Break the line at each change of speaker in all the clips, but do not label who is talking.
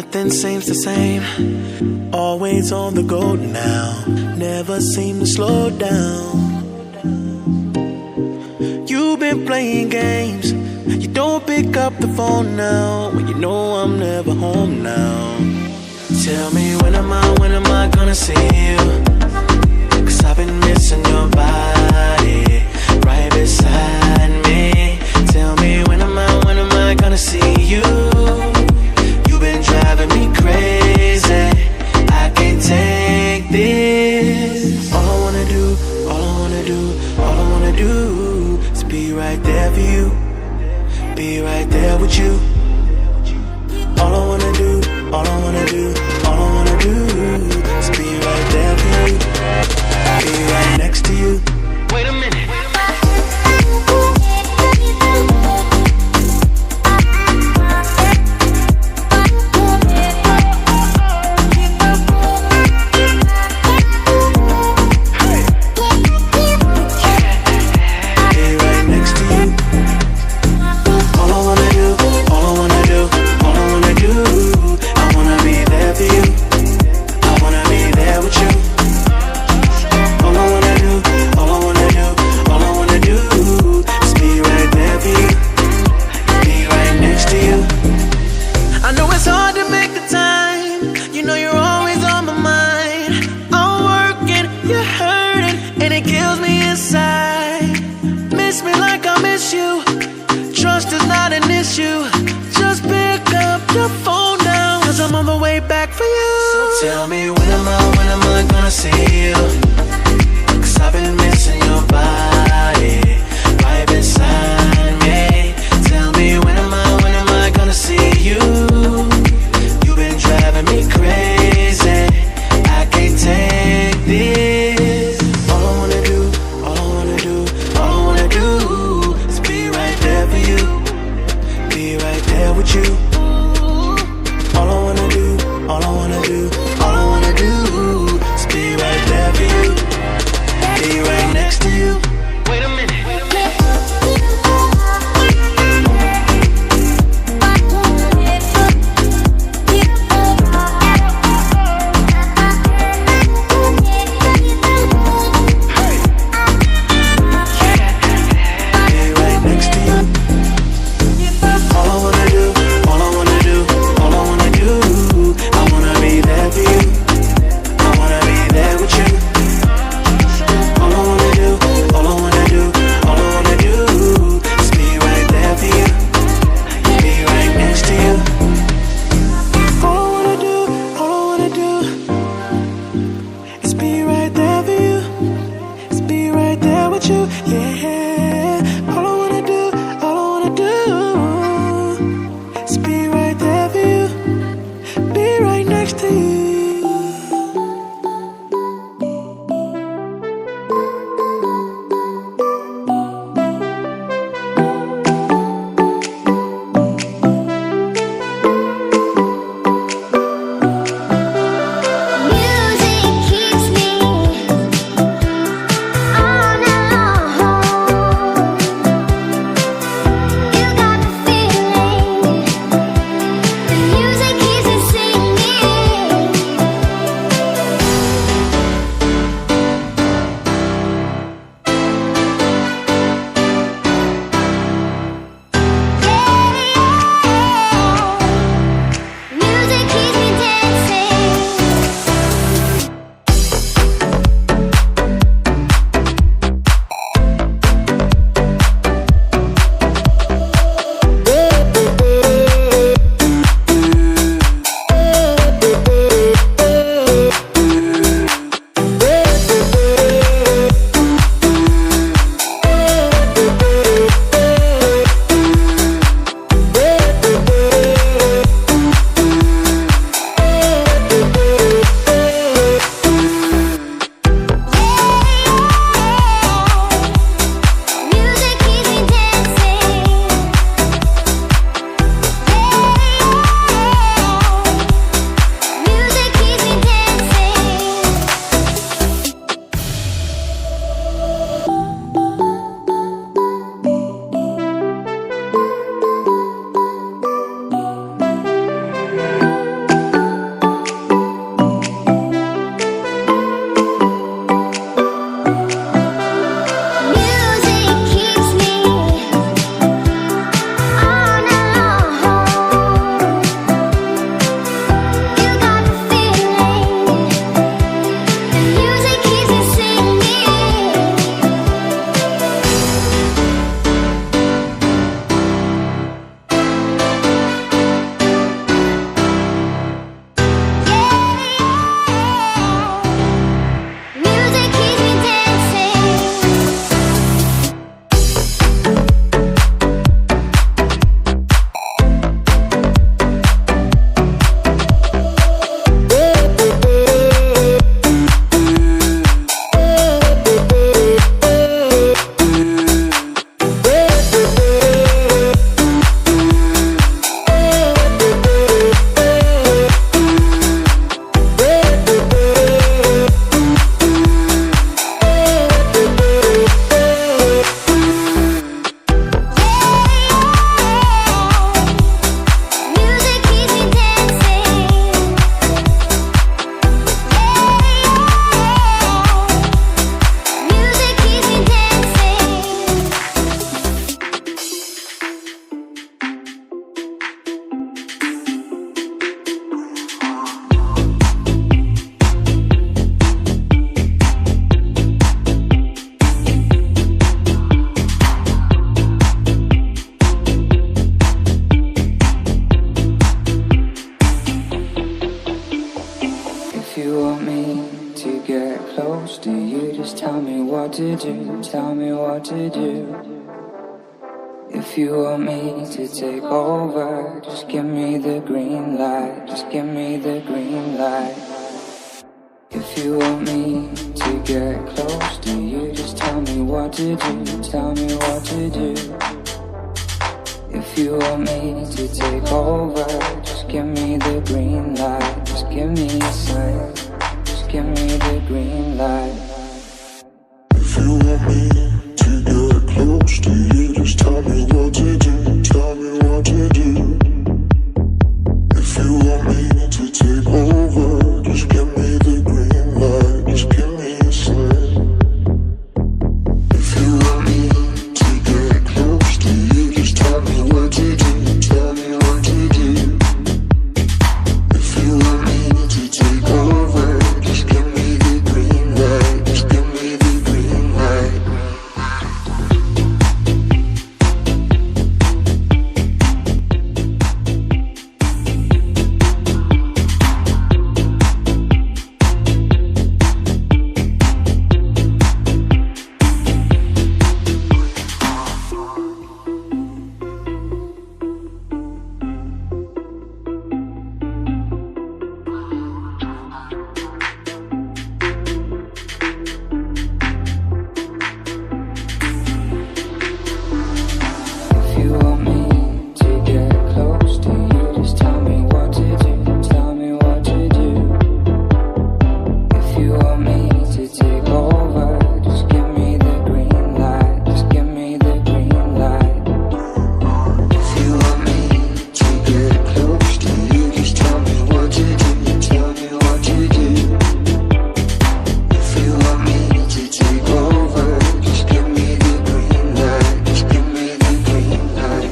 nothing seems the same. Always on the go now, never seem to slow down. You've been playing games, you don't pick up the phone now, when you know I'm never home now. Tell me when am I gonna see you? 'Cause I've been missing your body right beside me. Tell me when am I gonna see you? You've been driving me crazy, I can't take this. All I wanna do is be right there for you, be right there with you. All I wanna do is be right there for you, be right next to you. Wait a minute. Tell me when am I gonna see you? 'Cause I've been missing your body right beside me. Tell me when am I gonna see you? You've been driving me crazy, I can't take this. All I wanna do is be right there for you, be right there with you. All I wanna do
close to you, just tell me what to do, tell me what to do. If you want me to take over, just give me the green light, just give me the green light. If you want me to get close to you, just tell me what to do, tell me what to do. If you want me to take over, just give me the green light, just give me a sign, just give me the green light.
If you want me to get close to you, just tell me what to do, tell me what to do. If you want me to take over, just give me the green light, just give me a sign. If you want me to get close to you, just tell me what to do, tell me what to do. If you want me to take over, just give me the green light, just give me the green light.
If you want me to get close to you, just tell me what to do, tell me what to do. If you want me to take over, just give me the green light, just give me the green light.
If you want me to get close to you, just tell me what to do, tell me what to do. If you want me to take over, just give me the green light, just give me the green light.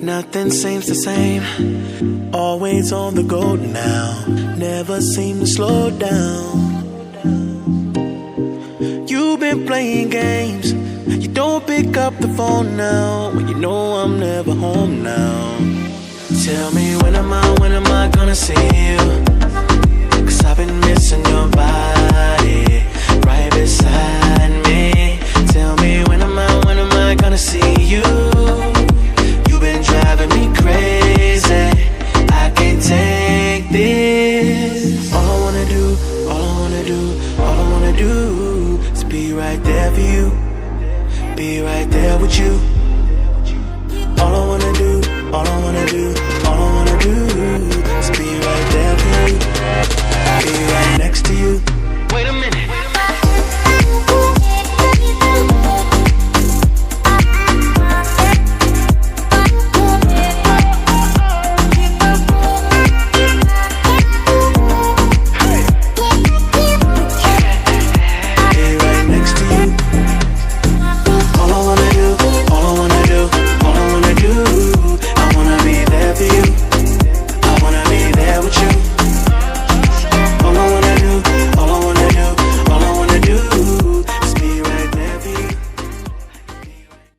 Nothing seems the same, always on the go now, never seem to slow down. You've been playing games, you don't pick up the phone now, when you know I'm never home now. Tell me when am I gonna see you?